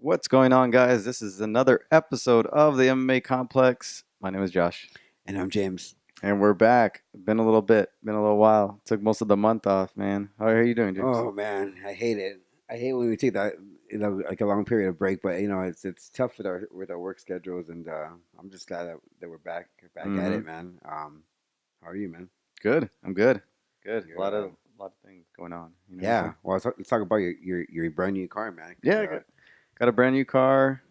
What's going on, guys? This is another episode of the MMA Complex. My name is Josh, And I'm James. and we're back. Been a little while. Took most of the month off, man. How are you doing, James? Oh man, I hate it. I hate when we take that like a long period of break, but it's tough with our work schedules, and I'm just glad that we're back at Mm-hmm. it, man. How are you, man? Good. I'm good. Good. A You're lot of things going on. yeah. Well, let's talk about your brand new car, man. Because Yeah. Got a brand new car,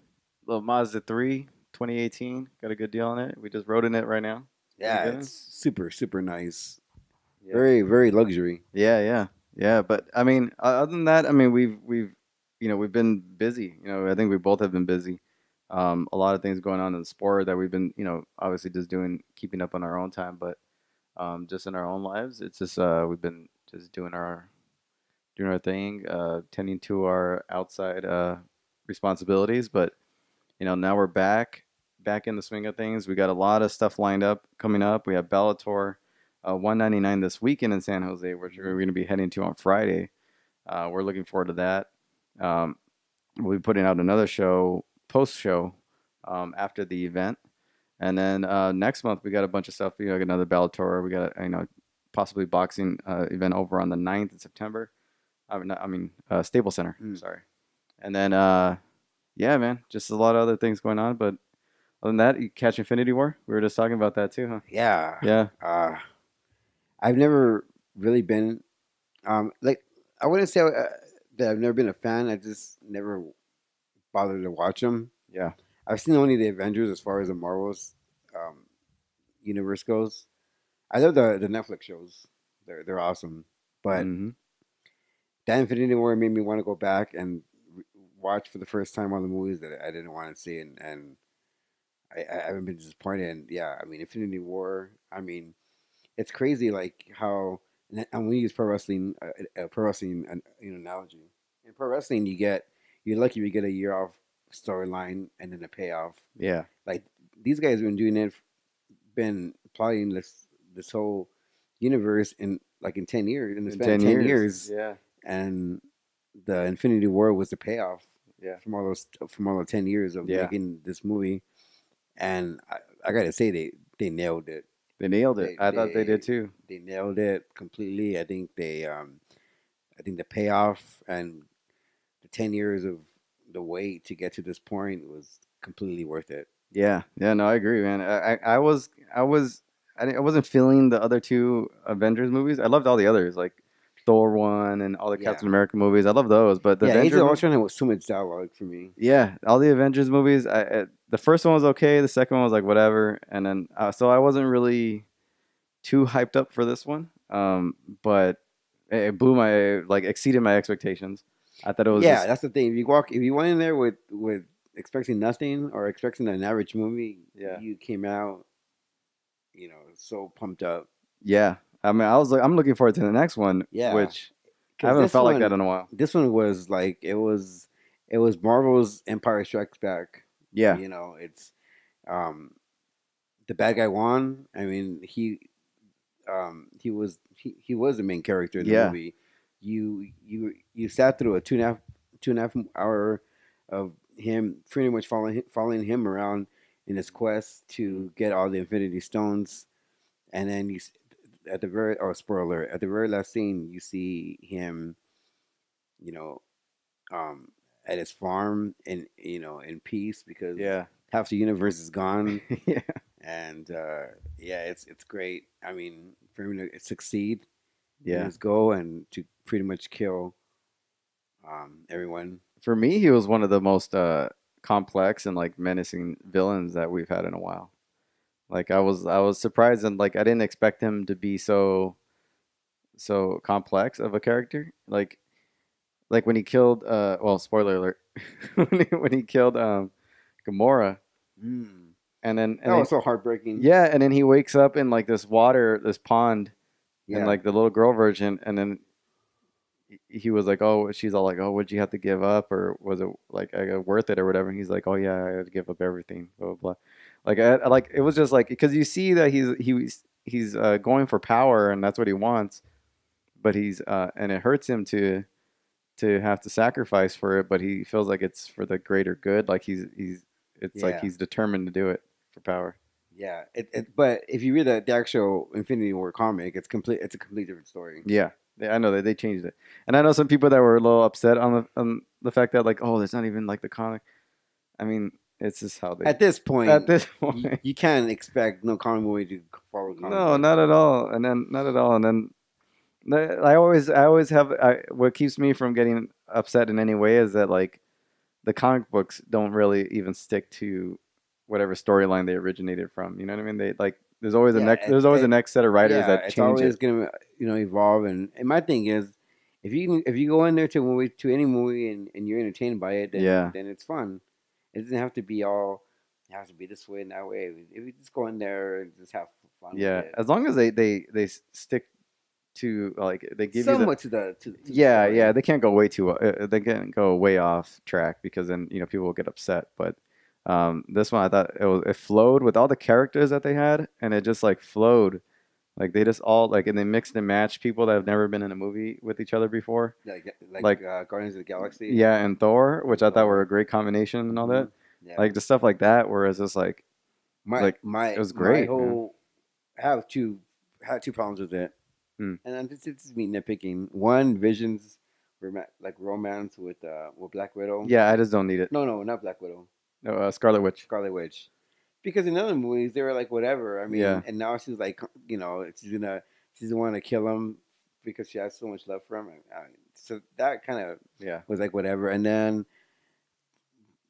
little Mazda 3, 2018. Got a good deal on it. We just rode in it right now. Pretty yeah, it's good. super nice. Yeah. Very luxury. Yeah. But I mean, other than that, I mean, we've been busy. I think we both have been busy. A lot of things going on in the sport that we've been, obviously just keeping up on our own time, but just in our own lives, it's just we've been just doing our thing, tending to our outside responsibilities. But now we're back in the swing of things. We got a lot of stuff lined up coming up. We have Bellator 199 this weekend in San Jose, which we're going to be heading to on Friday. We're looking forward to that. Um, we'll be putting out another show, post show, after the event, and then next month we got a bunch of stuff. We got another Bellator. We got possibly boxing event over on the 9th of September. Staples Center. Mm. Sorry, and then yeah, man, just a lot of other things going on. But other than that, you catch Infinity War. We were just talking about that too, huh? Yeah. Yeah. I've never really been like I wouldn't say that I've never been a fan. I just never bothered to watch them. Yeah. I've seen only the Avengers as far as the Marvels um, universe goes. I love the Netflix shows; they're awesome. But Mm-hmm. that Infinity War made me want to go back and watch for the first time all the movies that I didn't want to see, and I haven't been disappointed. And yeah, I mean, Infinity War. I mean, it's crazy like how and I'm going to use pro wrestling analogy. In pro wrestling, you're lucky if you get a year off storyline and then a payoff. Yeah. Like these guys have been doing it, been plotting this whole universe in 10 years, in the In span of 10 ten years. years, Yeah. and the Infinity War was the payoff Yeah. from all the 10 years of Yeah. making this movie. And I gotta say they nailed it. They nailed it. They I thought they did they too. they nailed it completely. I think the payoff and the 10 years of the wait to get to this point was completely worth it. Yeah. Yeah. No, I agree, man. I wasn't feeling the other two Avengers movies. I loved all the others, like Thor one and all the Yeah. Captain America movies. I love those, but the Yeah, Age Avenger of movie. Ultron was too much dialogue for me. Yeah, all the Avengers movies. The first one was okay. The second one was like whatever, and then so I wasn't really too hyped up for this one. But it blew my like exceeded my expectations. I thought it was Yeah, just that's the thing. If you went in there with expecting nothing or expecting an average movie, yeah, you came out, so pumped up. yeah. I mean, I'm looking forward to the next one, Yeah, which I because haven't felt like that in a while. this one was like it was Marvel's Empire Strikes Back. Yeah, It's um the bad guy won. I mean, he was the main character in the yeah, movie. You sat through a two and a half hour of him pretty much following him around in his quest to get all the Infinity Stones, and then at the very spoiler at the very last scene you see him, you know, um, at his farm in peace because yeah, half the universe is gone. yeah, And yeah, it's great. I mean, for him to succeed in yeah. his goal and to pretty much kill everyone. For me, he was one of the most complex and like menacing villains that we've had in a while. Like I was surprised and like I didn't expect him to be so complex of a character. Like when he killed well, spoiler alert. When he killed Gamora Mm. and then That was so heartbreaking. yeah, and then he wakes up in like this water, this pond and Yeah, like the little girl version and then he was like, "Oh," she's all like, "Oh, would you have to give up, or was it like worth it, or whatever?" And he's like, "Oh yeah, I had to give up everything." Blah blah blah. Like, like it was just like because you see that he's going for power and that's what he wants, but and it hurts him to have to sacrifice for it, but he feels like it's for the greater good. Like he's it's like Yeah, he's determined to do it for power. yeah. But if you read the actual Infinity War comic, it's complete. It's a complete different story. Yeah, I know that they changed it, and I know some people that were a little upset on the fact that like, oh, it's not even like the comic. I mean, it's just how they At this at point, this point. you can't expect no comic movie to follow comic No, book. not at all, and then not at all, and then I always have what keeps me from getting upset in any way is that like the comic books don't really even stick to whatever storyline they originated from. You know what I mean? They like Yeah, there's always a next set of writers yeah, that it's change always it. gonna evolve. And my thing is, if you go in there to a movie to any movie and you're entertained by it, Yeah, then it's fun. It doesn't have to be all. It has to be this way and that way. If you just go in there and just have fun with yeah. it, As long as they stick to like they give you the somewhat to the yeah, yeah. story. They can't go way too they can't go way off track because then people will get upset. But this one I thought it flowed with all the characters that they had, and it just like flowed. Like they just all like and they mixed and matched people that have never been in a movie with each other before. Like Like Guardians of the Galaxy yeah, and Thor, which and I thought were Thor. a great combination and all Hmm. that. Yeah, Like the stuff like that, where it's just like it was my great. Yeah. whole I have two problems with it. Hmm. And then this is me nitpicking. One, Vision's like romance with Black Widow. Yeah, I just don't need it. No, not Black Widow. No, Scarlet Witch. Scarlet Witch. Because in other movies they were like whatever. I mean, Yeah, and now she's like she's want to kill him because she has so much love for him. So that kind of yeah, was like whatever. And then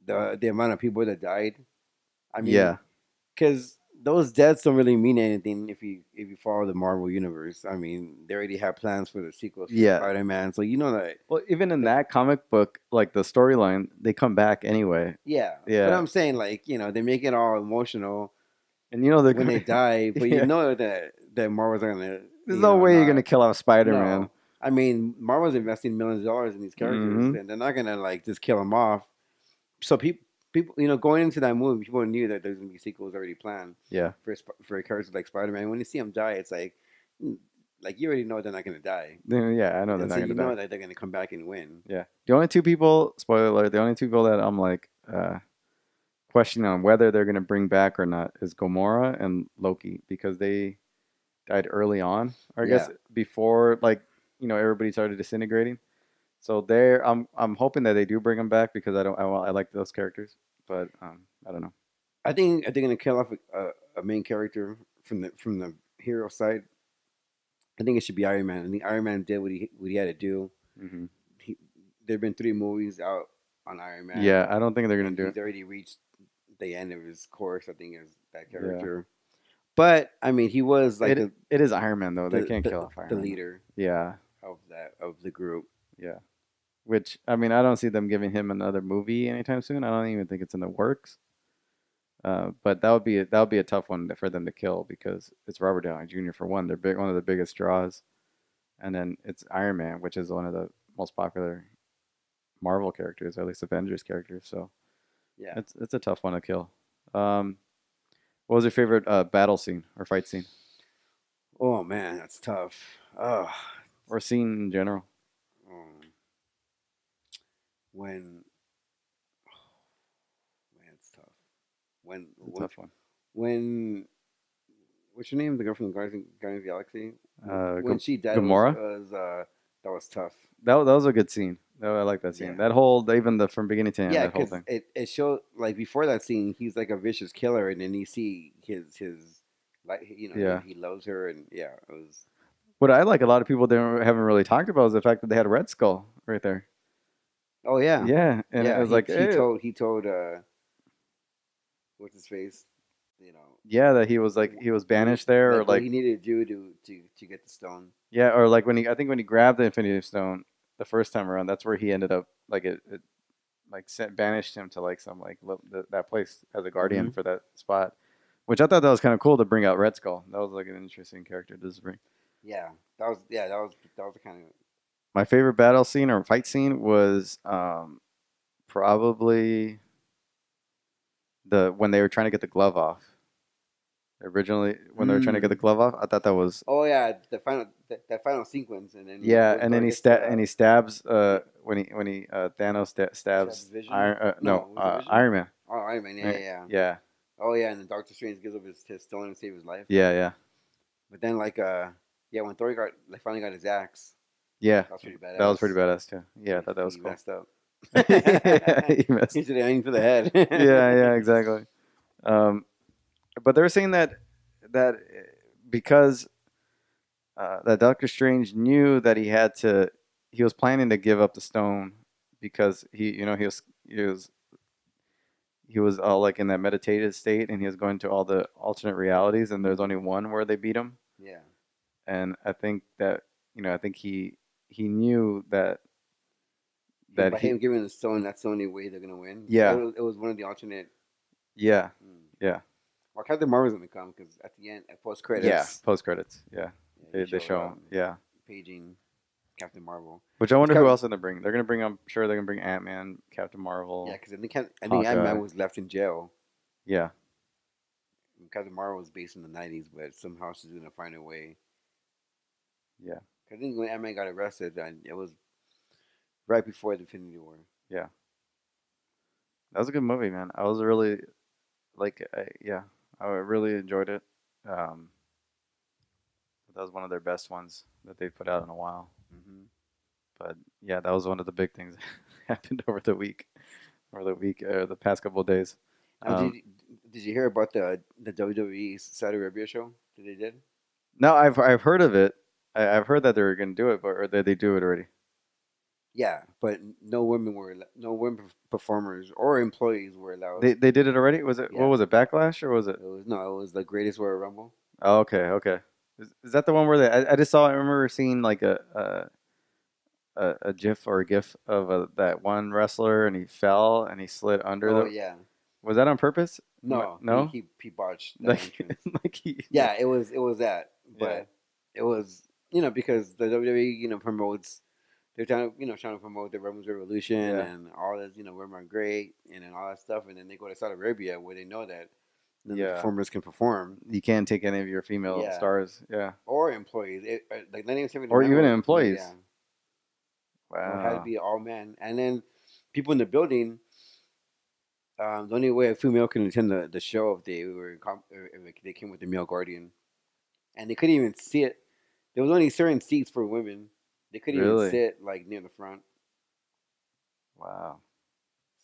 the amount of people that died. I mean, yeah, because those deaths don't really mean anything if you follow the Marvel universe. I mean, they already have plans for the sequels for yeah. Spider Man, so you know that. Well, even in that that comic book, like the storyline, they come back anyway. yeah, but Yeah, I'm saying like they make it all emotional and they're when they gonna. die, but you Yeah, know that Marvel's are gonna there's no way you're gonna not. kill off Spider Man. No, I mean Marvel's investing millions of dollars in these characters, Hmm. and they're not gonna like just kill them off. So people going into that movie, people knew that there's gonna be sequels already planned Yeah. for characters like Spider Man. When you see them die, it's mm, like you already know they're not gonna die, Yeah, I know they're and not so gonna you die. know that they're gonna come back and win. Yeah. The only two people, spoiler alert, the only two people that I'm like questioning on whether they're gonna bring back or not is Gamora and Loki because they died early on, or I guess Yeah, before like everybody started disintegrating. So there, I'm hoping that they do bring them back because I like those characters, but I don't know. I think they're gonna kill off a main character from the hero side. I think it should be Iron Man. I think Iron Man did what he had to do. Hmm. He, there've been 3 movies out on Iron Yeah, Man, I don't think they're gonna and do he's it. already reached the end of his course. I think as that Yeah, character, but I mean, he was like it is Iron Man though. They the can't the, kill off the Iron Man. leader Yeah, of the group. yeah. Which I mean, I don't see them giving him another movie anytime soon. I don't even think it's in the works. But that would be a tough one for them to kill because it's Robert Downey Jr. for one. They're one of the biggest draws, and then it's Iron Man, which is one of the most popular Marvel characters, or at least Avengers characters. So Yeah. it's a tough one to kill. Um, what was your favorite battle scene or fight scene Oh man, that's tough. Oh, or scene in general? um, when man, it's tough. When It's a when tough one. when what's your name? The girl from the Guardians of the Galaxy. When she died Gamora. was that was tough. That was a good scene. I like that scene. Yeah. That whole even the from beginning to end, Yeah, that whole because thing. it showed like before that scene, he's like a vicious killer, and then you see his like Yeah. he loves her, and yeah, it was. What I like a lot of people haven't really talked about is the fact that they had Red Skull right there. Oh yeah, Yeah, and it yeah. was like, He told what's his face, you know, yeah, that he was like he was banished there, or what like, he needed to do to get the stone. yeah, or like when I think when he grabbed the Infinity Stone the first time around, that's where he ended up like it like banished him to like some like that place as a Hmm. guardian for that spot, which I thought that was kind of cool to bring out Red Skull. That was like an interesting character to bring. Yeah, that was the kind of. My favorite battle scene or fight scene was probably the when they were trying to get the glove off. Originally, when they were trying to get the Mm. glove off, I thought that was Oh yeah, the final that final sequence, and then yeah, Red and Skull then gets he stabs when he Thanos Stabs stabs Vision. No, was it Vision? Iron Man. Oh, Iron Man. Yeah, Right? yeah, yeah. Yeah, Oh, yeah, and then Doctor Strange gives up his stone to save his life. yeah, yeah, But then, like, yeah, when Thor got like finally got his axe, yeah. that was pretty That was pretty badass. badass too. Yeah, I He thought that was he cool. messed up. Yeah, he He missed. should have aimed for the head. Yeah, yeah, exactly. Um, but they were saying that because that Doctor Strange knew that he was planning to give up the stone because he was all like in that meditative state and he was going to all the alternate realities and there's only Hmm. one where they beat him. Yeah. And I think that I think he knew that Him, that by he him giving the stone, that's the only way they're gonna win. So yeah it was one of the alternate. yeah Hmm. yeah Well, Captain Marvel's gonna come because at the end, at post yeah credits, post credits yeah yeah, they they show show him yeah. paging Captain Marvel. Which I It's wonder who kind of, else they're gonna bring. They're gonna bring. I'm sure they're gonna bring Ant Man, Captain yeah, Marvel, because I think Ant Man Hawkeye. was left in jail. Yeah, Captain Marvel was based in the '90s, but somehow she's gonna find a way. yeah, I think when Ant Man got arrested, and it was right before the Infinity War. yeah. That was a good movie, man. I was really yeah, I really enjoyed it. Um, that was one of their best ones that they put out in a while. Hmm. But yeah, that was one of the big things that happened over the week, the past couple of days. Now, Um, did you hear about the WWE Saudi Arabia show that they did? no, I've heard of it. I've heard that they were gonna do it, but or that they do it already. Yeah, but no women performers or employees were allowed. They did it already. Was it what Yeah, was it Backlash or was it? it was no, it was the greatest Royal Rumble. Oh, okay, okay. Is that the one where I just saw? I remember seeing like a GIF or a GIF of that one wrestler and he fell and he slid under Oh the. yeah, Was that on purpose? no, No, he botched that like entrance. like he. Yeah, it was that, Yeah, but it was because the WWE promotes. They're trying to promote the Women's Revolution yeah, and all this women are great and then all that stuff, and then they go to Saudi Arabia where they know that then the yeah. performers can perform. You can't take any of your female Yeah, stars. Yeah, or employees. Like not even the or men even were. Yeah, employees. no, it had to Wow. be all men. And then people in the building. The only way a female can attend the show if they if they came with the male guardian, and they couldn't even sit. There was only certain seats for women. They couldn't even Really? sit like near the front. Wow.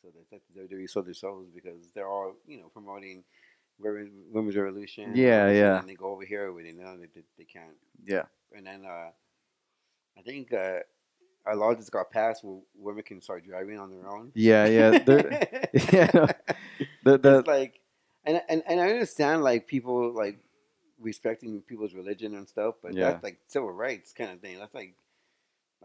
So that's like the WWE sold their souls because they're all promoting women's revolution and all Yeah, this, and yeah, then they go over here where they know they can't. yeah, And then I think a law just got passed where women can start driving on their own. yeah, yeah. There, yeah. No, It's the like, and I understand like people like respecting people's religion and stuff, but yeah. that's like civil rights kind of thing. That's like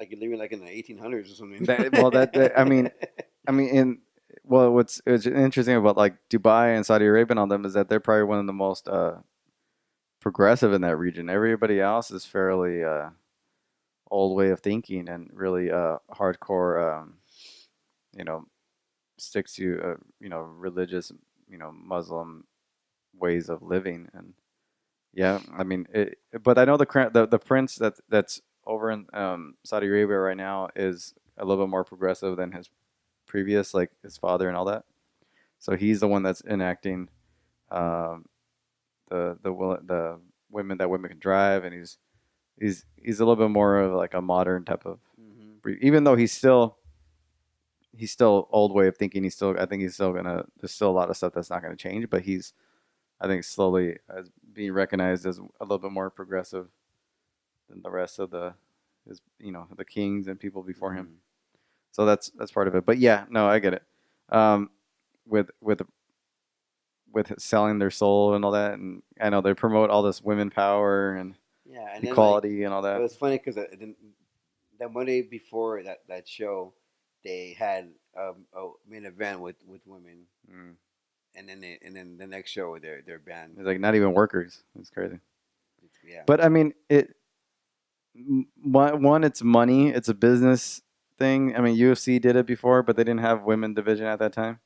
you're living like in the 1800s or something. That well, I mean, what's interesting about like Dubai and Saudi Arabia and all them is that they're probably one of the most progressive in that region. Everybody else is fairly old way of thinking and really hardcore. You know, sticks to religious, Muslim ways of living and yeah. I mean, but I know the prince that's over in Saudi Arabia right now is a little bit more progressive than his previous, like his father and all that. So he's the one that's enacting um, the women that women can drive, and he's a little bit more of like a modern type of Hmm. even though he's still old way of thinking. I think he's still gonna. There's still a lot of stuff that's not gonna change, but he's I think slowly as being recognized as a little bit more progressive than the rest of the kings and people before him. Hmm. So that's part of it. But yeah, no, I get it. Um, with selling their soul and all that, and I know they promote all this women power and Yeah, and then like equality and all it that. was funny because that Monday before that show, they had a main event with women, Mm. and then the next show they're banned. It's like not even workers. It's crazy. Yeah. But I mean, one, it's money. It's a business thing. I mean, UFC did it before, but they didn't have women division at that time.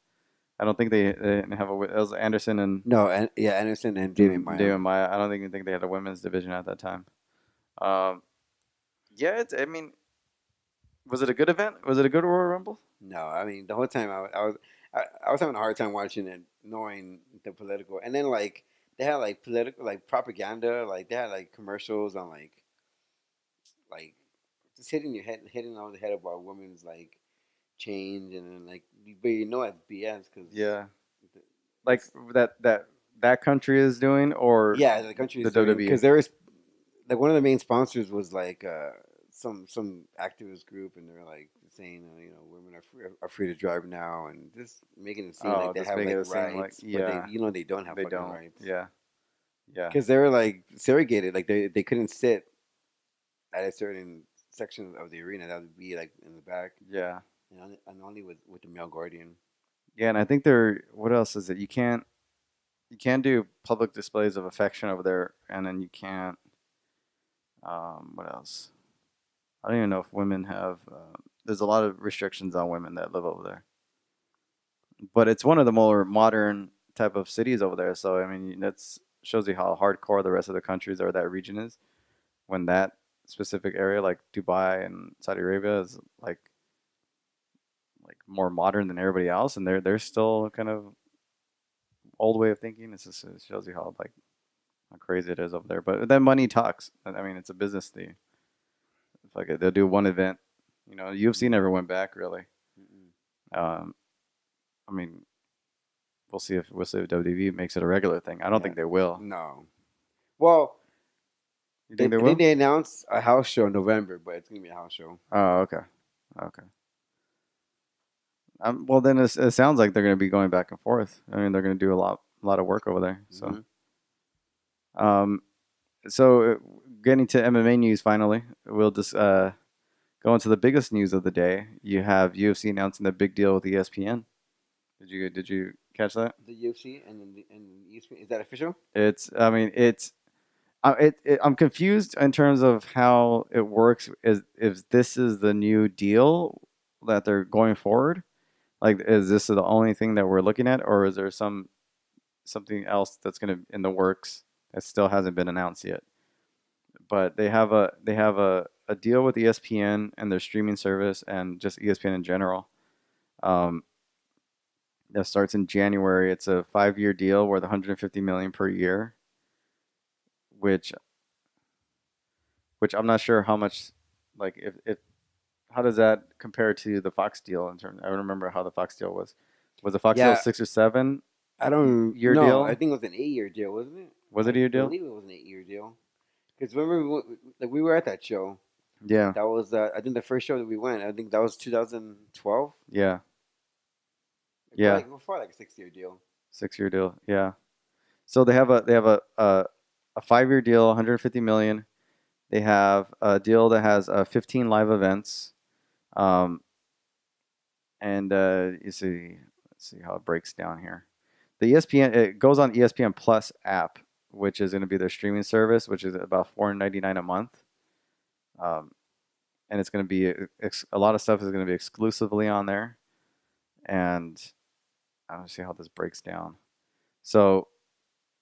I don't think they didn't have it was Anderson and No, and yeah, Anderson and David Maya. David Maya. I don't even think they had a women's division at that time. Um, yeah, I mean, Was it a good event? Was it a good Royal Rumble? No, I mean the whole time I was having a hard time watching it, knowing the political, and then like they had like political like propaganda, like they had like commercials on like just hitting on the head about women's like change, and then like but you know it's BS because Yeah, like it's that country is doing, or yeah the country the is doing WWE. because there was like one of the main sponsors was like some activist group, and they're like saying you know women are free to drive now, and just making it seem Oh, like they just have making like it seem like, rights, but they yeah, you know they don't have they fucking don't. rights Yeah, yeah, because they were like segregated, like they couldn't sit at a certain section of the arena that would be like in the back, yeah, and only with the male guardian. yeah. And I think there. What else is it? You can't do public displays of affection over there, and then you can't. What else? I don't even know if women have. There's a lot of restrictions on women that live over there, but it's one of the more modern type of cities over there. So I mean, that's shows you how hardcore the rest of the countries or that region is. When that specific area, like Dubai and Saudi Arabia, is like more modern than everybody else, and they're still kind of old way of thinking. It shows you how crazy it is over there. But then money talks. I mean, it's a business thing. It's like they'll do one event. UFC Mm-hmm. never went back really. Mm-mm. Um, I mean, we'll see if WWE makes it a regular thing. I don't Yeah, think they will. no. Well, You think they I think will? they announced a house show in November, but it's gonna be a house show. Oh, okay, okay. Well, then it sounds like they're going to be going back and forth. I mean, they're going to do a lot of work over there. So, Mm-hmm. um, so getting to MMA news finally, we'll just go into the biggest news of the day. You have UFC announcing the big deal with ESPN. Did you catch that? The UFC and the ESPN, is that official? I mean, I'm confused in terms of how it works. Is if this is the new deal that they're going forward? Like, is this the only thing that we're looking at, or is there something else that's going to in the works that still hasn't been announced yet? But they have a deal with ESPN and their streaming service and just ESPN in general. Um, that starts in January. It's a 5-year deal worth 150 million per year, which I'm not sure how much. Like, if how does that compare to the Fox deal in terms? I don't remember how the Fox deal was. Was the Fox deal Yeah, 6 or 7 I don't year know. I deal? think it was an 8 year deal, wasn't it? Was it I a year deal? believe it was an 8 year deal. Because remember, like we were at that show. Yeah, That was I think the first show that we went. I think that was 2012. yeah, Probably yeah. before like a 6 year deal. 6 year deal. Yeah. So they have a 5-year deal, 150 million. They have a deal that has 15 live events. Um, and let's see how it breaks down here. The ESPN it goes on ESPN Plus app, which is going to be their streaming service, which is about 4.99 a month. Um, and it's going to be a lot of stuff is going to be exclusively on there. And I don't see how this breaks down. So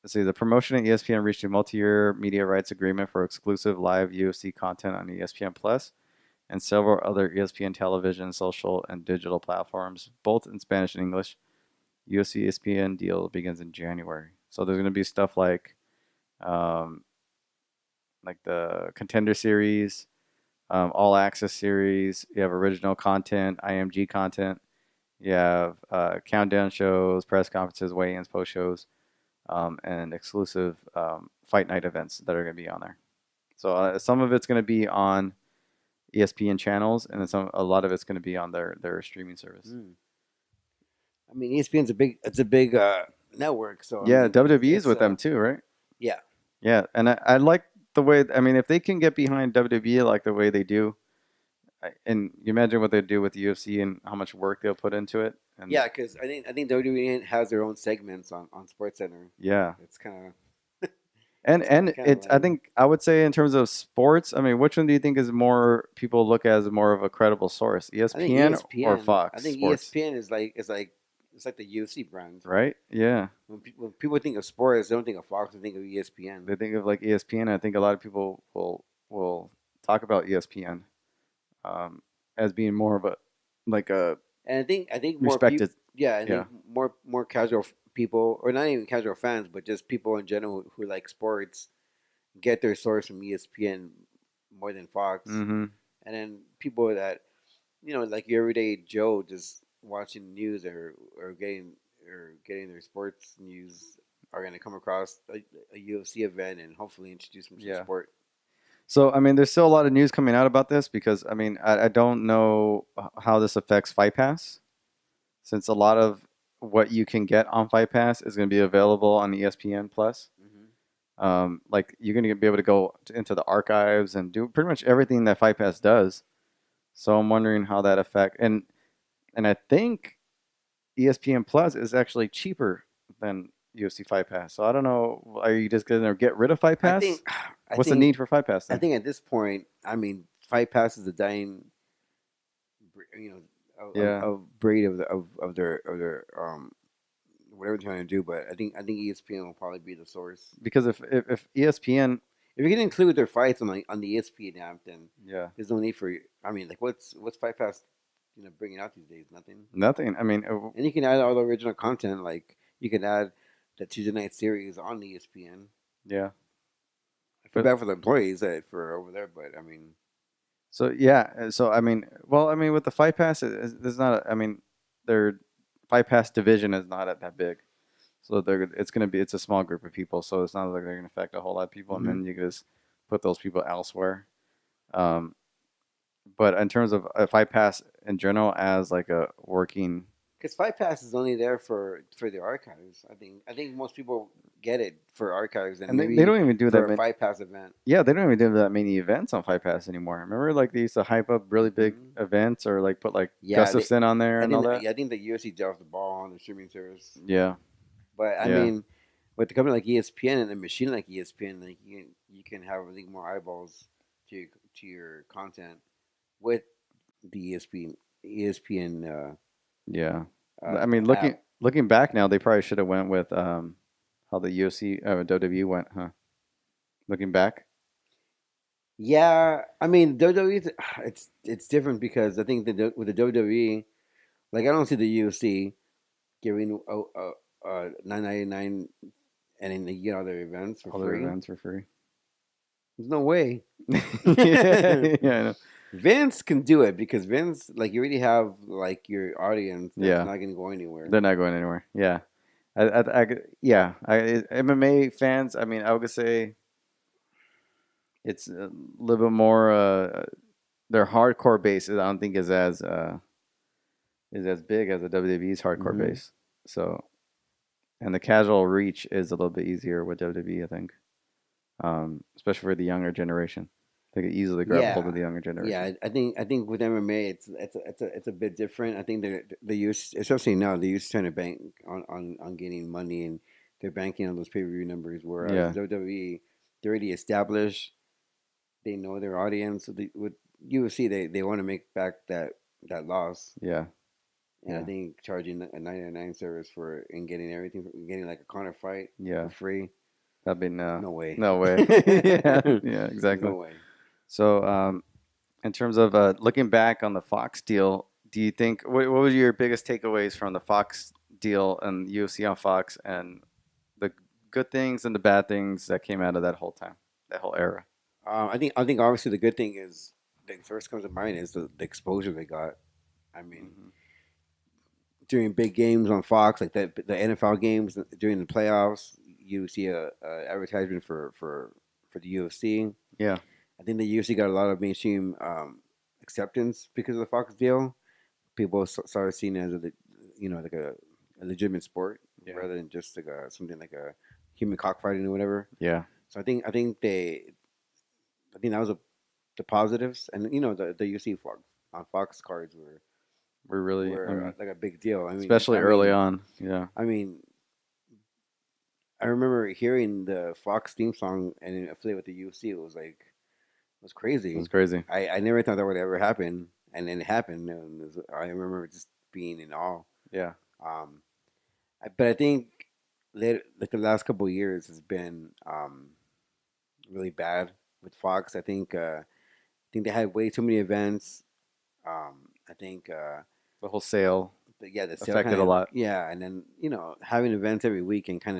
let's see. The promotion at ESPN reached a multi-year media rights agreement for exclusive live UFC content on ESPN Plus and several other ESPN television, social, and digital platforms, both in Spanish and English. UFC ESPN deal begins in January. So there's going to be stuff um, like the Contender Series, All Access Series. You have original content, IMG content. You have countdown shows, press conferences, weigh-ins, post shows, and exclusive fight night events that are going to be on there. So some of it's going to be on ESPN channels, and then a lot of it's going to be on their streaming service. Mm. I mean, ESPN's a big network, so I Yeah, mean, WWE is it's with them too, right? yeah. Yeah, and I like the way. I mean, if they can get behind WWE like the way they do, and you imagine what they do with the UFC and how much work they'll put into it, and Yeah, because I think WWE has their own segments on SportsCenter. yeah, It's kind of and kind of it's I lame. think I would say in terms of sports, I mean, which one do you think is more people look as more of a credible source, I think ESPN or ESPN. I Fox think Sports? ESPN it's like the UFC brand. Right? Yeah. When people think of sports, they don't think of Fox. They think of ESPN. They think of like ESPN. I think a lot of people will talk about ESPN. Um, as being more of a like a And I think more people, respected. yeah, I Yeah. think more casual people, or not even casual fans, but just people in general who like sports, get their source from ESPN more than Fox. Mm-hmm. And then people that, like your everyday Joe, just watching news, or getting their sports news, are going to come across a UFC event and hopefully introduce them to the Yeah. sport. So I mean, there's still a lot of news coming out about this because I mean, I don't know how this affects Fight Pass, since a lot of what you can get on Fight Pass is going to be available on ESPN Plus. Hmm. Like you're going to be able to go into the archives and do pretty much everything that Fight Pass does. So I'm wondering how that affect and I think ESPN Plus is actually cheaper than UFC Fight Pass. So I don't know. Are you just going to get rid of Fight I think, Pass? I What's the think, need for Fight Pass I then? think at this point, I mean, Fight Pass is the dying, you know, Yeah, of breed of their whatever they're trying to do. But I think ESPN will probably be the source. because if ESPN, If you can include their fights on the ESPN app, then yeah, there's no need for. I mean, like what's Fight Pass, bringing out these days? Nothing. nothing. I mean, And you can add all the original content. Like you can add the Tuesday night series on ESPN. yeah, I feel but bad for the employees that for over there, but I mean, so yeah, so I mean, well, I mean, with the Fight Pass, there's not. I mean, their Fight Pass division is not that big, so it's a small group of people, so it's not like they're gonna affect a whole lot of people, and hmm then you can just put those people elsewhere. Um, but in terms of Fight Pass in general as like a working, because Fight Pass is only there for the archives. I think most people get it for archives and and they maybe don't even do that for a many. Fight Pass event. Yeah, they don't even do that many events on Fight Pass anymore. Remember, like they used to hype up really big Hmm. events or like put like Yeah, Gustafson on there I and all think that. yeah, I think the UFC dropped the ball on the streaming service. Yeah, But I yeah, mean, with the company like ESPN and a machine like ESPN, like you can have I think more eyeballs to your content with the ESPN yeah. I mean, app. looking back now, they probably should have went with how the UFC WWE went, huh? Looking back, Yeah, I mean WWE, it's different because I think with the WWE, like I don't see the UFC giving 9.99 and then you get other events for all their free. events were free. There's no way. Yeah, yeah, I know. Vince can do it because Vince, like, you already have like your audience that's Yeah, not gonna go anywhere. they're not going anywhere. Yeah, yeah. MMA fans. I mean, I would say it's a little bit more. Their hardcore base, I don't think is as big as the WWE's hardcore Hmm. base. So, and the casual reach is a little bit easier with WWE, I think, especially for the younger generation. They could easily grab a hold of Yeah, the younger yeah. generation. I think with MMA, it's a bit different. I think the use, especially now, the use trying to bank on getting money, and they're banking on those pay per view numbers. Whereas Yeah, WWE, they're already established. They know their audience. So with UFC, they want to make back that loss. yeah, And I yeah, think charging a 99 service for and getting everything, getting like a corner fight for yeah. free, That'd be no, no way. no way. Yeah, There's yeah, exactly. no way. So, in terms of looking back on the Fox deal, do you think what was your biggest takeaways from the Fox deal and UFC on Fox and the good things and the bad things that came out of that whole time, that whole era? I think obviously the good thing is the first comes to mind is the exposure they got. I mean, Hmm. during big games on Fox, like the NFL games during the playoffs, you see a advertisement for the UFC. Yeah, I think the UFC got a lot of mainstream acceptance because of the Fox deal. People started seeing it as like a legitimate sport yeah, rather than just like something like a human cockfighting or whatever. yeah. So I think that was the positives, and the UFC on Fox cards were We're really, I were mean, like a big deal. I mean, especially I early mean, on. Yeah, I mean, I remember hearing the Fox theme song and affiliate with the UFC. It was it was crazy. crazy. I never thought that would ever happen, and then it happened. And I remember just being in awe. Yeah, Um, but I think like the last couple of years has been really bad with Fox. I think they had way too many events. I think The whole sale yeah, the sale affected kind a of lot. yeah, and then having events every week and kind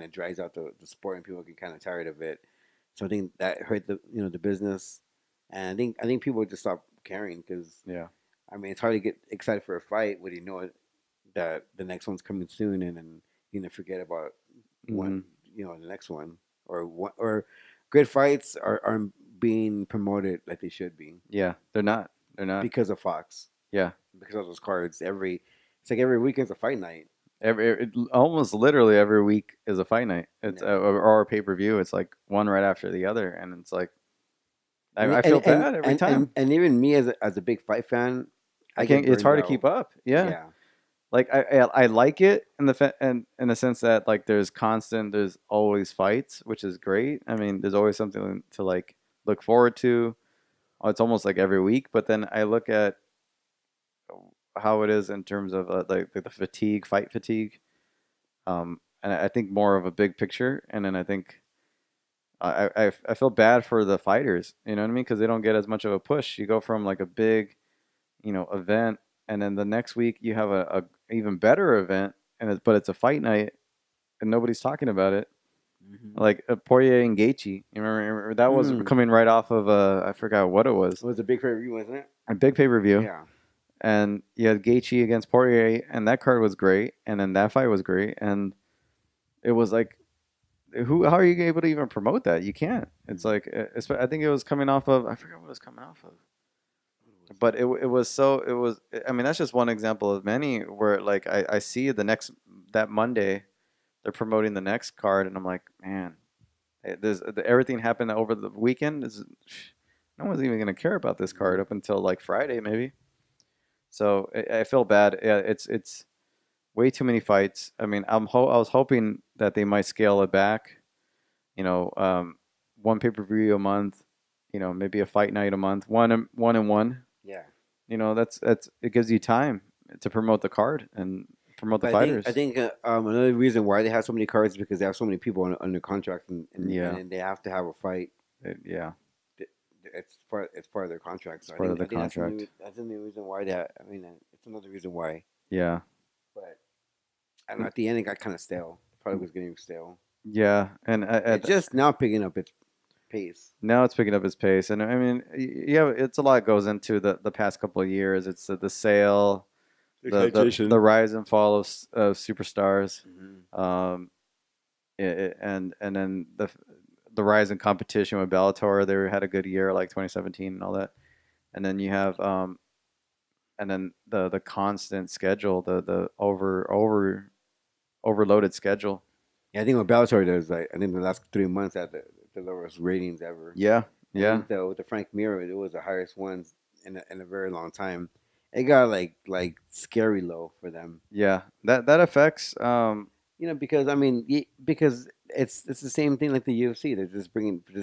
of dries out the sport, and people get kind of tired of it. So I think that hurt the business, and I think people just stop caring because Yeah. I mean it's hard to get excited for a fight when you know that the next one's coming soon, and then forget about one Hmm. the next one or good fights aren't being promoted like they should be Yeah. They're not. They're not. because of Fox, Yeah. because of those cards. It's like every weekend's a fight night. Almost literally every week is a fight night. It's Yeah. or a pay-per-view. It's like one right after the other, and it's like And I and feel and bad every and and, time. and even me as a big fight fan, I I get can't. It's burned hard to out. keep up. Yeah. Yeah. Like I like it in and in the sense that like there's always fights, which is great. I mean, there's always something to like look forward to. It's almost like every week, but then I look at how it is in terms of like the fatigue, fight fatigue, and I think more of a big picture, and then I think I feel bad for the fighters. You know what I mean? Because they don't get as much of a push. You go from like a big event, and then the next week you have a even better event, but it's a fight night, and nobody's talking about it. Hmm. Like Poirier and Gaethje, you remember that was Mm. coming right off of I forgot what it was, It was a big review, wasn't it? a big pay per view, Yeah. and you had Gaethje against Poirier, and that card was great, and then that fight was great, and it was like, how are you able to even promote that? You can't. It's Mm. like I think it was coming off of, I forgot what it was coming off of, What was but it was. I mean, that's just one example of many where like I see that Monday they're promoting the next card, and I'm like, man, everything happened over the weekend. No one's even gonna care about this card it? up until like Friday maybe. So I feel bad. Yeah, it's way too many fights. I mean, I was hoping that they might scale it back. You know, one pay per view a month. Maybe a fight night a month. One and one. Yeah. That's it gives you time to promote the card and promote the But I fighters. think another reason why they have so many cards is because they have so many people under contract, and Yeah, then they have to have a fight. yeah, Th- It's part of their contract. it's So I part of think the I think contract. that's the new reason why that. I mean, it's another reason why. Yeah, But I don't know. At the end, it got kind of stale. The product was getting stale. yeah, and It's just now picking up its pace. now it's picking up its pace, and I mean, yeah, it's a lot goes into the past couple of years. It's the sale, The the titration. rise and fall of superstars, Hmm. um, and then the rise in competition with Bellator. They had a good year, like 2017 and all that, and then you have and then the constant schedule, the overloaded schedule. Yeah, I think what Bellator does, like, I think the last 3 months had the lowest ratings ever. Yeah, I yeah, think with the Frank Mir, it was the highest ones in a very long time. It got like scary low for them. yeah. That affects. Because I mean, because it's the same thing like the UFC. They're just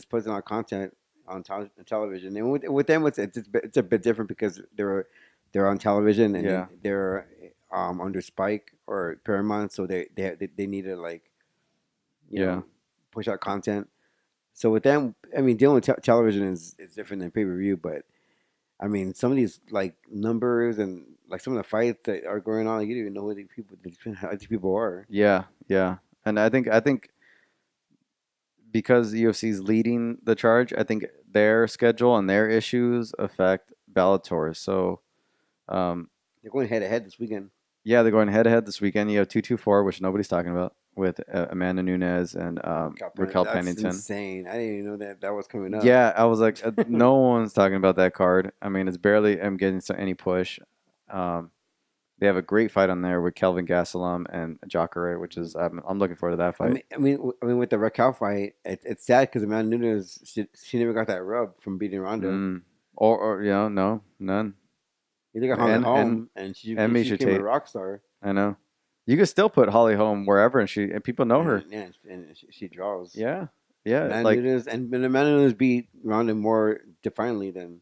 putting out content on television, and with them, it's a bit different because they're on television and Yeah, they're under Spike or Paramount, so they need to like you yeah, know push out content. So with them, I mean, dealing with television is different than pay per view, but I mean, some of these like numbers and like some of the fights that are going on, like, you don't even know who these people are. yeah, yeah. And I think because the UFC is leading the charge, I think their schedule and their issues affect Bellator. So, um, They're going head to head this weekend. yeah, they're going head to head this weekend. You have 224, which nobody's talking about, with Amanda Nunes and Raquel That's Pennington. insane. I didn't even know that was coming up. Yeah, I was like, no one's talking about that card. I mean, it's barely I'm getting any push. Um, they have a great fight on there with Kelvin Gastelum and Jacare, which is I'm looking forward to that I fight. mean, I mean, with the Raquel fight, it's sad because Amanda Nunes she never got that rub from beating Ronda. Mm. Or no, none. You look at Holly And Holm, and and she Misha became a Tate. rock star, I know. You could still put Holly Holm wherever, and people know her. and she draws. Yeah, yeah. Amanda Like Nunes and Amanda Nunes beat Ronda more defiantly than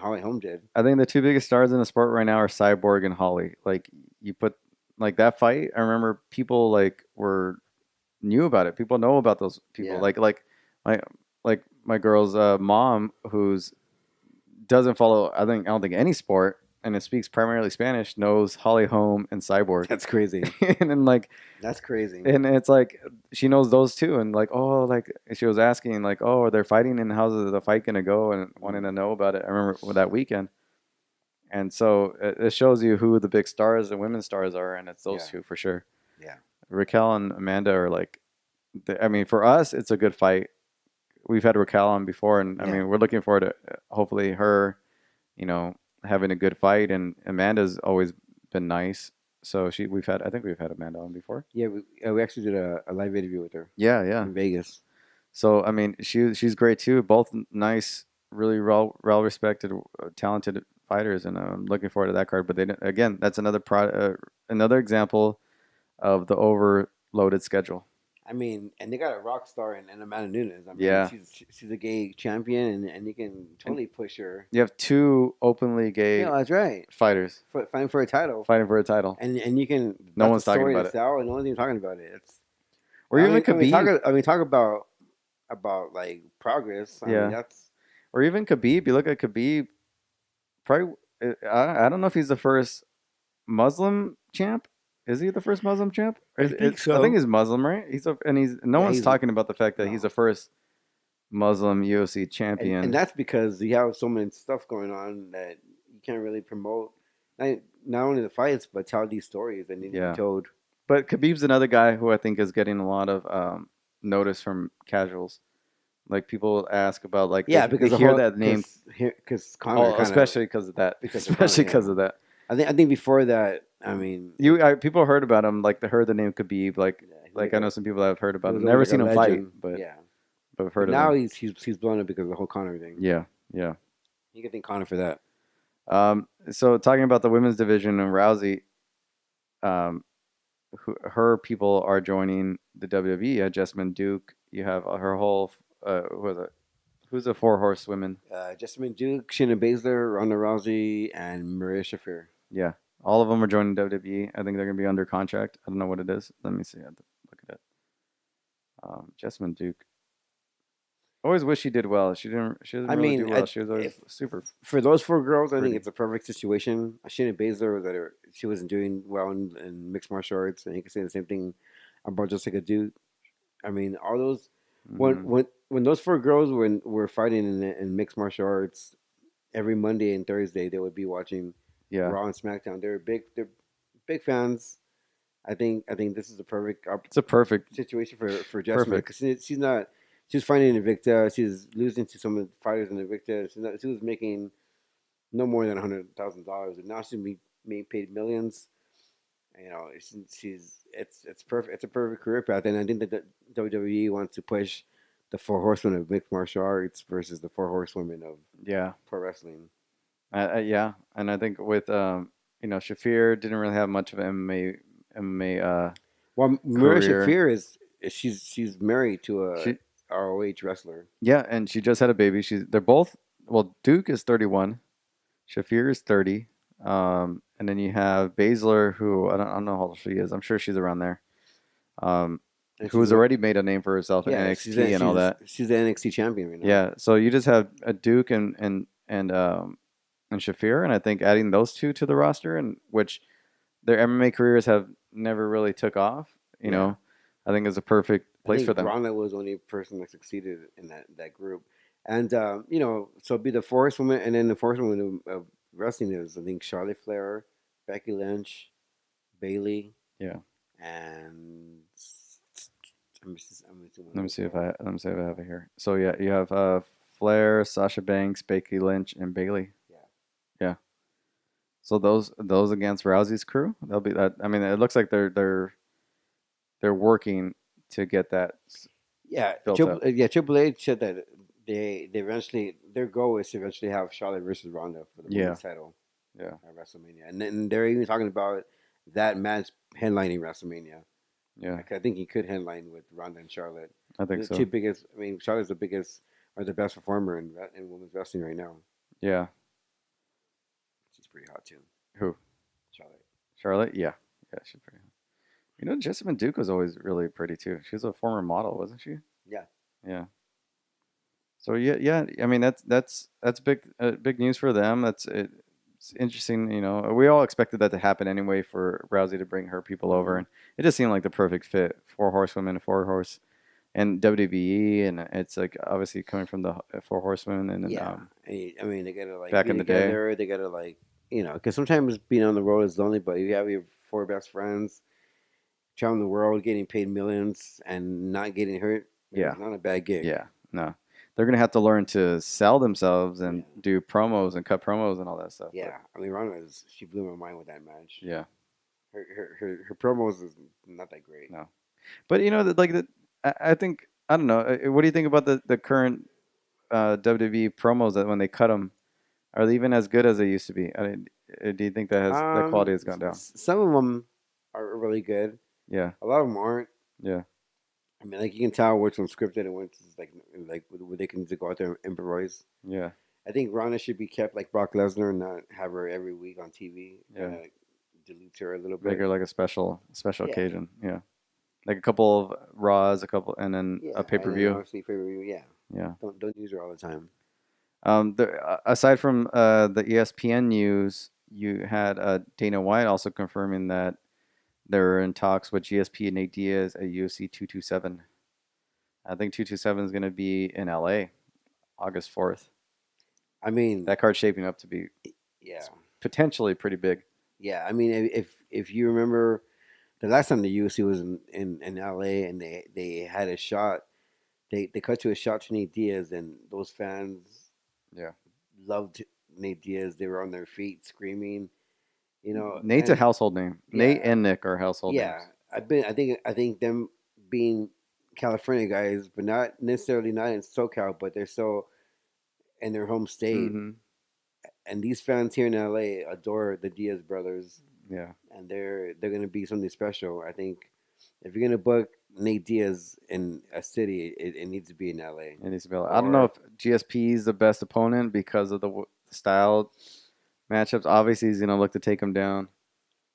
Holly Holm did. I think the two biggest stars in the sport right now are Cyborg and Holly. Like you put like that fight. I remember people like were knew about it. People know about those people. Yeah. Like my my girl's mom, who's doesn't follow. I don't think any sport, and it speaks primarily Spanish, knows Holly Holm and Cyborg, That's crazy. and then like, That's crazy. and it's like she knows those two, and like, oh, like she was asking, like, oh, they're fighting, and how's the fight gonna go, and wanting to know about it. I remember that weekend, and so it shows you who the big stars and women stars are, and it's those Yeah. two for sure. Yeah. Raquel and Amanda are like, I mean, for us, it's a good fight. We've had Raquel on before, and I Yeah. mean, we're looking forward to hopefully her, you know, having a good fight. And Amanda's always been nice, so I think we've had Amanda on before. Yeah. We actually did a live interview with her Yeah, yeah. in Vegas. So I mean, she's great too. Both nice, really well respected, talented fighters, and I'm looking forward to that card. But again, that's another example of the overloaded schedule. I mean, and they got a rock star in Amanda Nunes. I mean, Yeah, she's a gay champion, and you can and totally push her. you have two openly Yeah, gay that's right. fighters Fighting for a title, fighting for a title. and you can. No That's a one's talking story to about it. sell, and no one's even talking about it. It's. Or even Khabib. Talk about like progress. I mean, Yeah. that's. Or even Khabib. You look at Khabib. Probably. I don't know if he's the first Muslim champ. Is he the first Muslim champ? I think I think so. he's Muslim, right? He's no Yeah, one's he's talking about the fact that he's no, the first Muslim UFC and champion. that's because you have so many stuff going on that you can't really promote. Not, not only the fights, but tell these stories that need to be Yeah. told. But Khabib's another guy who I think is getting a lot of notice from casuals. Like people ask about like Yeah, they because the hear whole that name. because Connor Oh, kind of especially because of that. because of Connor. Especially because Yeah, of that. I think before that, I mean, People heard about him, like they heard the name Khabib, yeah, he's like I know some people that have heard he about was him. always Never like a seen him fight, legend. but Yeah, I've but heard of now him. he's blown up because of the whole Connor thing. Yeah, yeah. You can thank Connor for that. So talking about the women's division and Rousey, um, her people are joining the WWE. Jessamine Duke. You have her whole who is it? Who's the four horsewomen? Jessamine Duke, Shayna Baszler, Ronda Rousey, and Maria Shafir. Yeah, all of them are joining WWE. I think they're gonna be under contract. I don't know what it is. Let me see. I have to look at it. Jessamine Duke. I always wish she did well. She didn't. She doesn't I really do mean, well. She was always if super for those four girls, I think pretty. it's a perfect situation. Shayna Baszler, she wasn't doing well in mixed martial arts, and you can say the same thing about Jessica Duke. I mean, all those Hmm. when those four girls were fighting in mixed martial arts every Monday and Thursday, they would be watching Yeah, Raw and SmackDown. They're big fans. I think this is the perfect it's a perfect, situation for Jessamine perfect. because she's not she's fighting in Invicta. She's losing to some of the fighters in Invicta. She was making no more than $100,000, and now she's being paid millions. You know, it's perfect. It's a perfect career path, and I think that the WWE wants to push the four horsemen of mixed martial arts versus the four horsewomen of Yeah, pro wrestling. yeah, and I think with Shafir didn't really have much of an MMA Well, Maria career. Shafir she's married to a She ROH wrestler. Yeah, and she just had a baby. They're both well. Duke is 31. Shafir is 30. And then you have Baszler, who I don't know how old she is. I'm sure she's around there. Um, And who has already made a name for herself in yeah, NXT and all that. she's the NXT champion right now. Yeah, so you just have a Duke and Shafir, and I think adding those two to the roster, and which their MMA careers have never really took off. Yeah, I think is a perfect I place for think them. Ronda was the only person that succeeded in that group, and so be the fourth woman, and then the fourth woman of wrestling is I think Charlotte Flair, Becky Lynch, Bailey, Yeah. and I'm missing one Let me other see if girl. I have it here. So yeah, you have Flair, Sasha Banks, Becky Lynch, and Bailey. Yeah, Yeah. So those against Rousey's crew, they'll be that. I mean, it looks like they're working to get that yeah, built up. Triple H said that they eventually their goal is to eventually have Charlotte versus Ronda for the Yeah. women's title Yeah. at WrestleMania, and then they're even talking about that match headlining WrestleMania. Yeah. Like, I think he could headline with Ronda and Charlotte. I think The two so. biggest. I mean, Charlotte's the biggest or the best performer in women's wrestling right now. Yeah. She's pretty hot too, Who? Charlotte. Charlotte? Yeah. Yeah, she's pretty. Jessamine Duke was always really pretty too. She was a former model, wasn't she? Yeah, Yeah. So yeah, yeah. I mean, that's big news for them. It's interesting. You know, we all expected that to happen anyway for Rousey to bring her people over, Hmm. and it just seemed like the perfect fit. Four horsewomen, four horse, and WWE, and it's like obviously coming from the Four Horsewomen, and then Yeah, I mean, they gotta like back be in the day, together. They gotta like, because sometimes being on the road is lonely. But if you have your four best friends traveling the world, getting paid millions, and not getting hurt, yeah, it's not a bad gig. yeah, no, they're gonna have to learn to sell themselves Yeah, and do promos and cut promos and all that stuff. But yeah. I mean, she blew my mind with that match. yeah, Her promos is not that great. no, but you know, I think I don't know. What do you think about the current WWE promos that when they cut them, are they even as good as they used to be? I mean, do you think that quality has gone down? Some of them are really good. Yeah, A lot of them aren't. yeah, I mean, like you can tell which one's scripted and which is like where they can just go out there and improvise. yeah, I think Ronda should be kept like Brock Lesnar and not have her every week on TV. yeah. Kind of dilutes her a little Make bit. her like a special Yeah, occasion. Yeah, like a couple of Raws, a couple, and then a yeah, pay per and then view. obviously pay per view. Yeah, Yeah. don't use her all the time. Aside from the ESPN news, you had Dana White also confirming that they're in talks with GSP and Nate Diaz at UFC 227. I think 227 is going to be in LA August 4th. I mean, That card's shaping up to be yeah, potentially pretty big. yeah. I mean, if you remember the last time the UFC was in LA and they had a shot, they cut to a shot to Nate Diaz and those fans Yeah. loved Nate Diaz. They were on their feet screaming, Nate's a and household name. Nate yeah, and Nick are household yeah. names. I think them being California guys, but not necessarily not in SoCal, but they're still in their home state. Hmm. And these fans here in LA adore the Diaz brothers, Yeah. and they're gonna be something special. I think if you're gonna book Nate Diaz in a city, it needs to be in LA. It needs to be. I don't know if Or GSP is the best opponent because of the style matchups. Obviously, he's gonna look to take him down.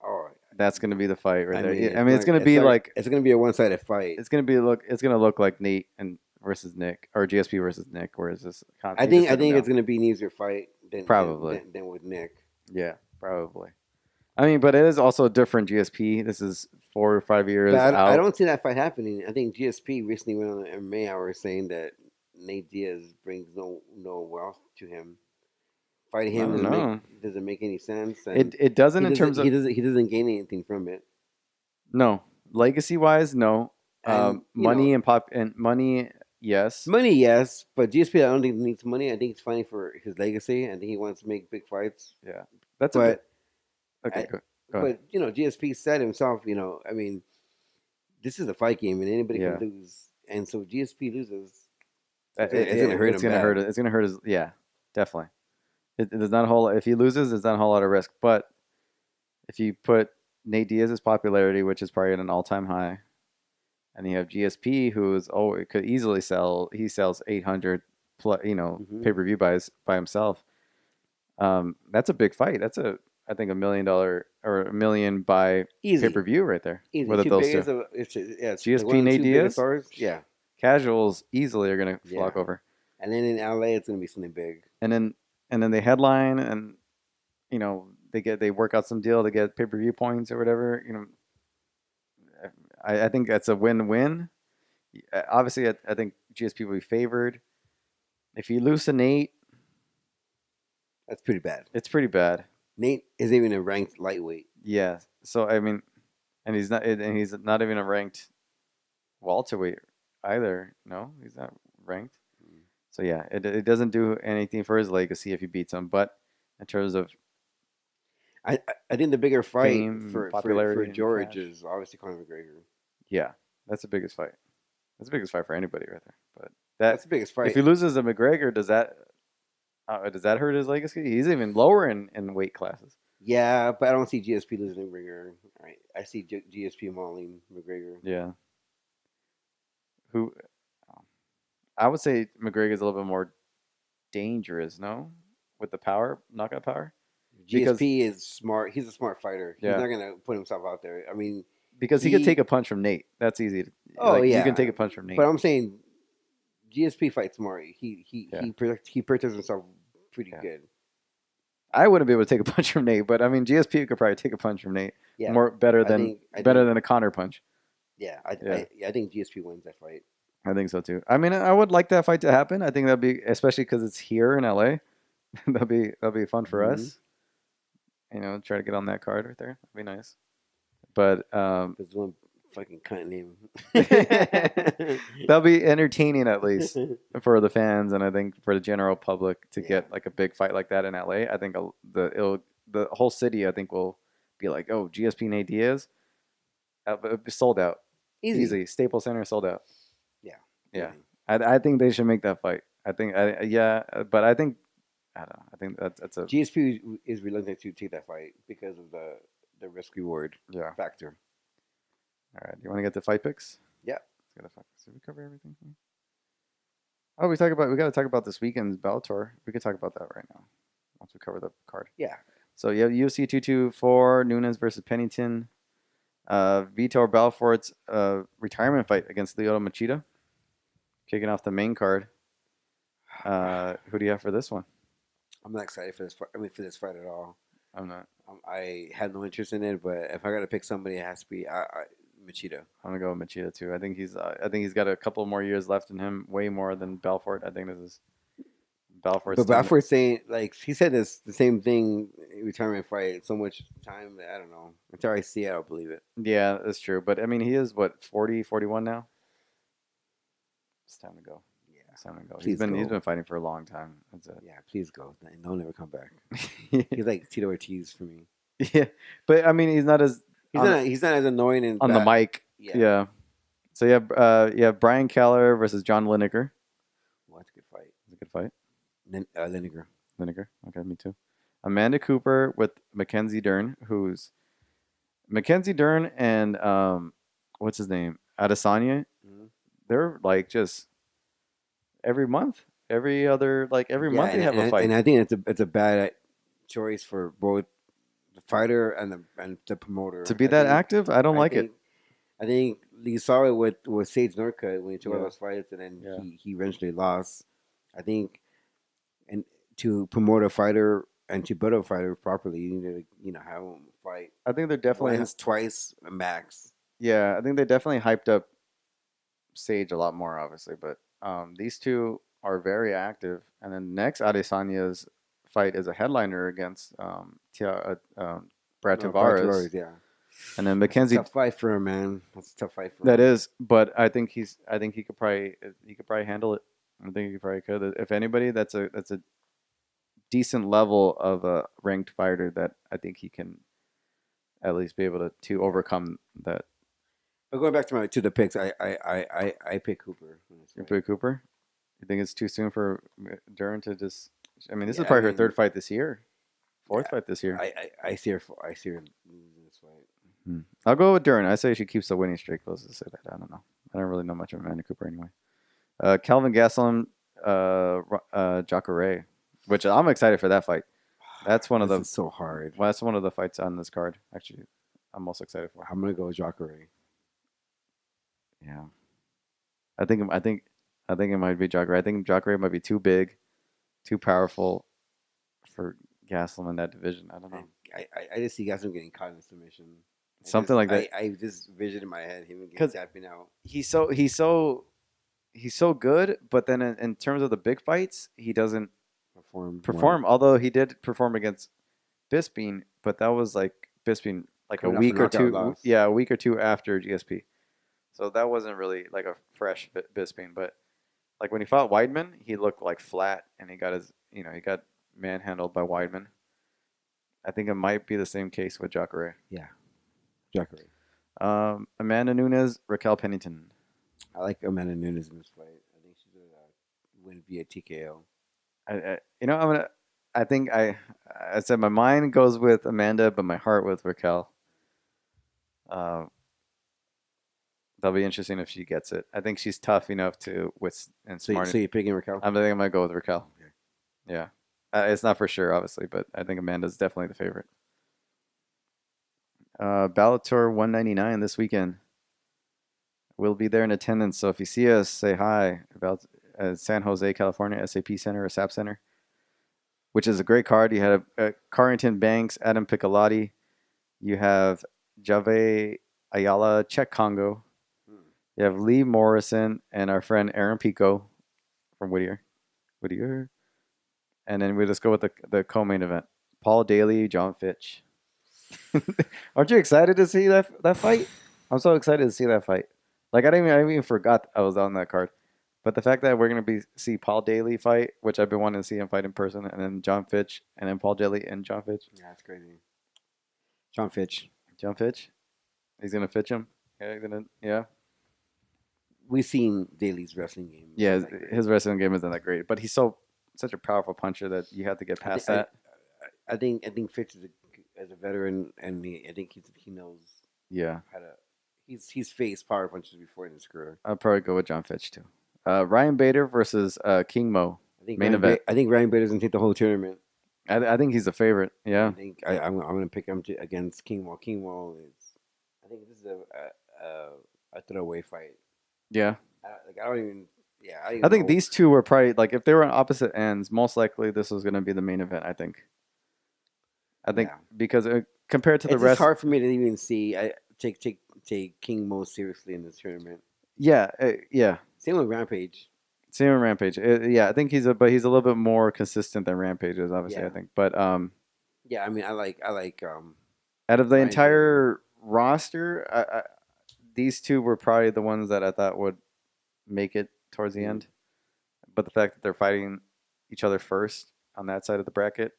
oh, That's gonna be the fight right I there. mean, I mean, it's gonna it's be like like it's gonna be a one-sided fight. it's gonna look like Nate and versus Nick or GSP versus Nick, whereas this I he just think I took him think it's down. gonna be an easier fight Probably, than with Nick. yeah, probably. I mean, but it is also a different GSP. This is 4 or 5 years But I out. don't see that fight happening. I think GSP recently went on the MMA Hour saying that Nate Diaz brings no wealth to him. Fighting I him don't know. doesn't make any sense, and It doesn't in terms of he doesn't gain anything from it. no legacy wise, no. And Money and pop and money, yes. money, yes, but GSP I don't think needs money. I think it's fighting for his legacy. I think he wants to make big fights. Yeah, that's a bit But okay. I, Go ahead. but GSP said himself, I mean, this is a fight game and anybody can Yeah, lose. And so GSP loses, it's gonna hurt it's him gonna hurt. bad. It's gonna hurt his. Yeah, definitely. There's not a whole. If he loses, there's not a whole lot of risk. But if you put Nate Diaz's popularity, which is probably at an all-time high, and you have GSP, who's it could easily sell. He sells 800 plus, Hmm. pay-per-view by himself. That's a big fight. That's I think $1 million or a million by Easy, pay-per-view right there. easy. With Two those two, biggest, it's like one GSP of the Nate two biggest Diaz, stars. Yeah, casuals easily are gonna yeah. flock over, And then in LA, it's gonna be something big. and then they headline, and they work out some deal to get pay-per-view points or whatever. I think that's a win-win. Obviously, I think GSP will be favored. If you lose to Nate, That's pretty bad. it's pretty bad. Nate isn't even a ranked lightweight. Yeah. So I mean, and he's not even a ranked welterweight either. No, he's not ranked. So yeah, it doesn't do anything for his legacy if he beats him. But in terms of I think the bigger fight fame, for popularity, and George cash, is obviously Conor McGregor. yeah, that's the biggest fight. That's the biggest fight for anybody right there. But That's that the biggest if fight. he loses to McGregor, does that hurt his legacy? He's even lower in weight classes. Yeah, but I don't see GSP losing to McGregor. I see GSP mauling McGregor. Yeah. Who I would say McGregor's a little bit more dangerous, no? With the power, knockout power? Because GSP is smart. He's a smart fighter. He's yeah, not gonna put himself out there. I mean, because he could take he. a punch from Nate. That's easy. Oh Like you can yeah, take a punch from but Nate. I'm saying GSP fights smart. Yeah, He protects himself pretty yeah. good. I wouldn't be able to take a punch from Nate, but I mean GSP could probably take a punch from Nate Yeah, more better than I think a Connor punch. yeah, Yeah, I think GSP wins that fight. I think so too. I mean, I would like that fight to happen. I think that'd be especially because it's here in LA. That'd be fun for Mm-hmm. us. You know, try to get on that card right there. That'd be nice. But There's one fucking cunt name. that'll be entertaining at least for the fans, and I think for the general public to Yeah, get like a big fight like that in LA. I think the whole city I think will be like, oh, GSP Nate Diaz, it'll be sold out, easy. easy. Staples Center sold out. Yeah, Yeah, easy. I think they should make that fight. I think yeah, but I think I don't know. I think that's a GSP is reluctant to take that fight because of the risk reward yeah. factor. All right, you want to get the fight picks? Yeah, Let's get the fight picks. Did we cover everything? Oh, we got to talk about this weekend's Bellator. We could talk about that right now once we cover the card. yeah. So you have UFC 224 Nunes versus Pennington. Vitor Belfort's retirement fight against Lyoto Machida, kicking off the main card. Who do you have for this one? I'm not excited for this fight. I mean, for this fight at all. I'm not. I had no interest in it, but if I got to pick somebody, it has to be Machida. I'm gonna go with Machida too. I think he's got a couple more years left in him, way more than Belfort. I think this is Belfort's But time. Bradford saying like he said this the same thing retirement fight so much time that I don't know until I see it I'll believe it. Yeah, that's true. But I mean, he is what 40, 41 now. It's time to go. Yeah, It's time to go. please He's go. been fighting for a long time. That's Yeah, please go. And don't ever come back. it. He's like Tito Ortiz for me. Yeah, but I mean, he's not as He's not as annoying and on the bad. mic. Yeah, Yeah. So you have Brian Keller versus John Lineker. well, that's a good fight. It's a good fight. Lineker. Lineker. Okay, me too. Amanda Cooper with Mackenzie Dern, who's Mackenzie Dern and what's his name? Adesanya. Mm-hmm. They're like just every month, every Yeah, month they have a and fight. I think it's a bad choice for both the fighter and the To promoter. be that active, I don't I like it. think I think you saw it with Sage Northcutt when he took all Yeah, those fights, and then yeah. he eventually lost. I think, and to promote a fighter and to build a fighter properly, you need to have him fight I think they're definitely once, twice, max. yeah. I think they definitely hyped up Sage a lot more, obviously, but these two are very active. And then next Adesanya's fight is a headliner against Brad No, Brian Tavares, Tavares, yeah, and then that's a Mackenzie. tough fight for him, man. That's a tough fight for That him. is, but I think he could probably handle it. I think he probably could. If anybody, that's a decent level of a ranked fighter that I think he can at least be able to overcome that. But going back to the picks, I pick Cooper in this You fight. put Cooper. You think it's too soon for Duran to just? I mean, this is Yeah, I probably her mean, third fight this year, fourth yeah, fight this year. I see her losing this fight. I'll go with Duran. I say she keeps the winning streak. Let's just say that. I don't know. I don't really know much of Amanda Cooper anyway. Calvin Gastelum, Jacare, which I'm excited for that fight. That's one of This the is so hard. well, that's one of the fights on this card. Actually, I'm most excited for. I'm gonna go with Jacare. Yeah, I think I think I think it might be Jacare. I think Jacare might be too big, too powerful for Gastelum in that division. I don't know. I just see Gaston getting caught in submission. Something like that. I just vision in my head him getting Because tapping out. he's so good, but then in terms of the big fights, he doesn't Perform more. perform. Although he did perform against Bisping, but that was like Bisping like a Coming off a week or knockout two, loss. yeah, a week or two after GSP. So that wasn't really like a fresh Bisping. But like when he fought Weidman, he looked like flat, and he got manhandled by Weidman. I think it might be the same case with Jacare. Yeah, Jacare. Amanda Nunes, Raquel Pennington. I like Amanda Nunes in this fight. I think she's gonna win via TKO. You know, I think I said my mind goes with Amanda, but my heart with Raquel. Uh, that'll be interesting if she gets it. I think she's tough enough to with and smart. So you're picking Raquel? I think I might go with Raquel. Okay. Yeah, it's not for sure, obviously, but I think Amanda's definitely the favorite. Bellator 199 this weekend. We'll be there in attendance, so if you see us, say hi. San Jose, California, SAP Center or SAP Center, which is a great card. You had Carrington Banks, Adam Piccolotti. You have Jave Ayala, Czech Congo. Hmm. You have Lee Morrison and our friend Aaron Pico from Whittier. Whittier. And then we just go with the co-main event. Paul Daly, John Fitch. Aren't you excited to see that fight? I'm so excited to see that fight. Like I even forgot I was on that card. But the fact that we're gonna be see Paul Daly fight, which I've been wanting to see him fight in person, and then John Fitch, and then Paul Daly and John Fitch. Yeah, that's crazy. John Fitch. John Fitch, he's gonna fitch him. Yeah, gonna yeah. We've seen Daly's wrestling game. It's Yeah, not his, that great. his wrestling game isn't that great, but he's such a powerful puncher that you have to get I think past that. I think Fitch is as a veteran, and I think he knows Yeah, how to. He's faced power punches before in his career. I'll probably go with John Fitch too. Ryan Bader versus King Mo main event. I think Ryan Bader's gonna take the whole tournament. I think he's a favorite. Yeah, I think I'm gonna pick him against King Wall. King Wall is. I think this is a throwaway fight. yeah. I don't even. Yeah, I don't I even think know. these two were probably like if they were on opposite ends, most likely this was going to be the main event. I think. I think Yeah, because compared to the it's just rest, hard for me to even see. I take King Mo seriously in this tournament. yeah, yeah. Same with Rampage. Same with Rampage. Yeah, I think he's a little bit more consistent than Rampage is, obviously. I Yeah, think, but yeah. I mean, I like out of the Ryan Bader. entire roster, these two were probably the ones that I thought would make it towards the Mm, end. But the fact that they're fighting each other first on that side of the bracket,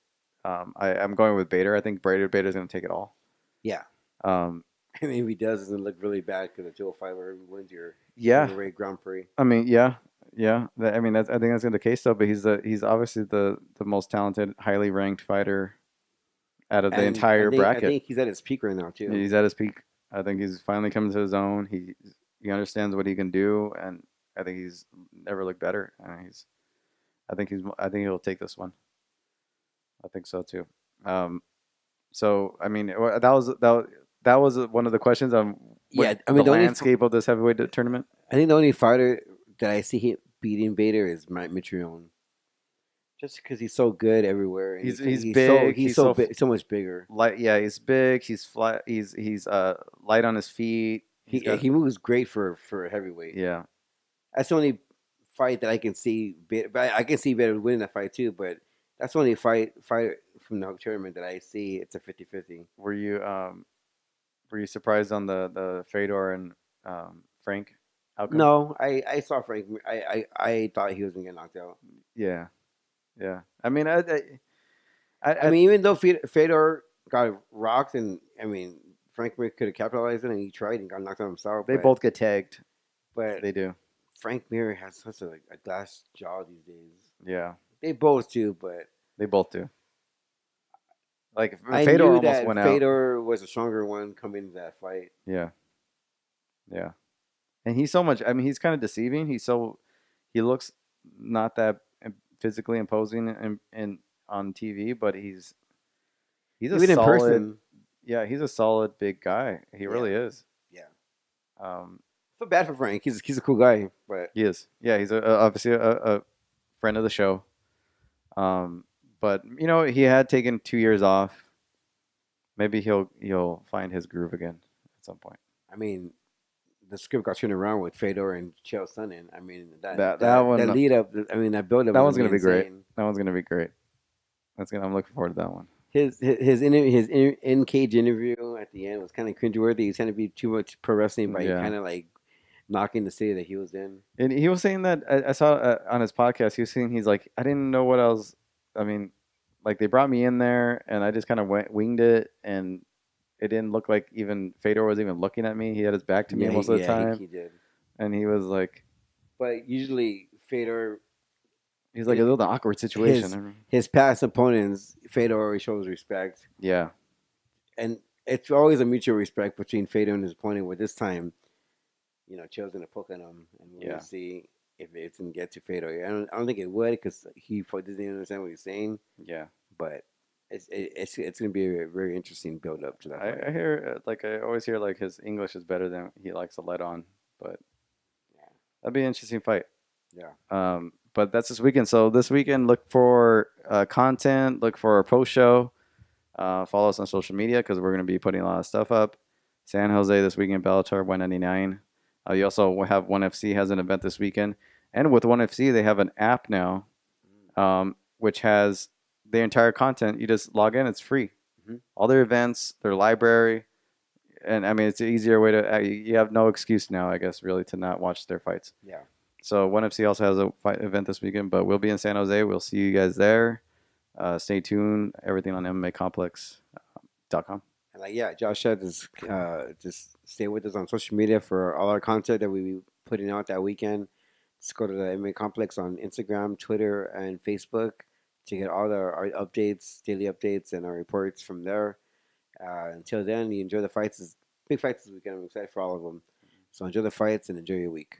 I'm going with Bader. I think Bader's going to take it all. yeah. Um, I mean, if he does, it's gonna look really bad because the 205 wins your yeah, heavyweight Grand Prix. I mean, yeah, yeah. I mean, I think that's the case though. But he's obviously the most talented, highly ranked fighter out of the And entire I bracket. think he's at his peak right now too. He's at his peak. I think he's finally coming to his own. He understands what he can do, and I think he's never looked better. I think he'll take this one. I think so too. Um, so I mean, that was one of the questions on what Yeah, I the mean landscape of this heavyweight tournament. I think the only fighter that I see him beating Vader is Mitrione. Just because he's so good everywhere, and He's big. he's so big, so much bigger. Light. Yeah, he's big. He's flat. He's light on his feet. He's got He moves great for a heavyweight. yeah. That's the only fight that I can see. But I can see Vader winning that fight too. But that's the only fight from the tournament that I see. It's a 50-50. Were you were you surprised on the Fedor and Frank outcome? No, I saw Frank. I thought he was gonna get knocked out. Yeah, yeah. I mean, I mean, even though Fedor got rocked, and I mean, Frank Mir could have capitalized it, and he tried and got knocked out himself. they both get tagged. But They do. Frank Mir has such a glass jaw these days. Yeah, They both do, but they both do. Like I Fedor knew almost that went out. Fedor was a stronger one coming into that fight. Yeah, yeah. And he's so much. I mean, he's kind of deceiving. He looks not that physically imposing in on TV, but he's a Even in solid. person, Yeah, he's a solid big guy. He yeah, really is. yeah. Um, I feel bad for Frank. He's a cool guy, but he is. Yeah, he's obviously a friend of the show. But you know, he had taken 2 years off. Maybe he'll find his groove again at some point. I mean, the script got turned around with Fedor and Chael Sonnen. I mean, That that one lead up. I mean, that build up that was one's gonna gonna be be great. insane. That one's gonna be great. I'm looking forward to that one. His in cage interview at the end was kind of cringeworthy. He's trying to be too much pro wrestling by Yeah. kind of like knocking the city that he was in. And he was saying that I saw on his podcast. He was saying he's like, I didn't know what else. I mean, like they brought me in there, and I just kind of winged it, and it didn't look like even Fedor was even looking at me. He had his back to me most of the time, he did. and he was like, But usually Fedor, he's like a little awkward situation. I mean, his past opponents, Fedor always shows respect, yeah, and it's always a mutual respect between Fedor and his opponent. Where this time, Chael's gonna poke at him, and we're yeah, gonna see if it's gonna get to Fedor. I don't think it would because he probably doesn't even understand what he's saying. yeah. But it's gonna be a very interesting build up to that fight. I hear like I always hear like his English is better than he likes to let on, but Yeah. that'd be an interesting fight. Yeah. But that's this weekend. So this weekend, look for content, look for our post show. Follow us on social media because we're going to be putting a lot of stuff up. San Jose this weekend, Bellator 199. You also have ONE FC has an event this weekend, and with ONE FC they have an app now, which has the entire content. You just log in; it's free. Mm-hmm. All their events, their library, and I mean it's an easier way to. You have no excuse now, I guess, really, to not watch their fights. Yeah. So ONE FC also has a fight event this weekend, but we'll be in San Jose. We'll see you guys there. Stay tuned. Everything on MMAComplex.com. And like yeah, Josh said, just stay with us on social media for all our content that we be putting out that weekend. Just go to the MMA Complex on Instagram, Twitter, and Facebook to get all our updates, daily updates, and our reports from there. Until then, you enjoy the fights. Big fights this weekend. I'm excited for all of them. So enjoy the fights and enjoy your week.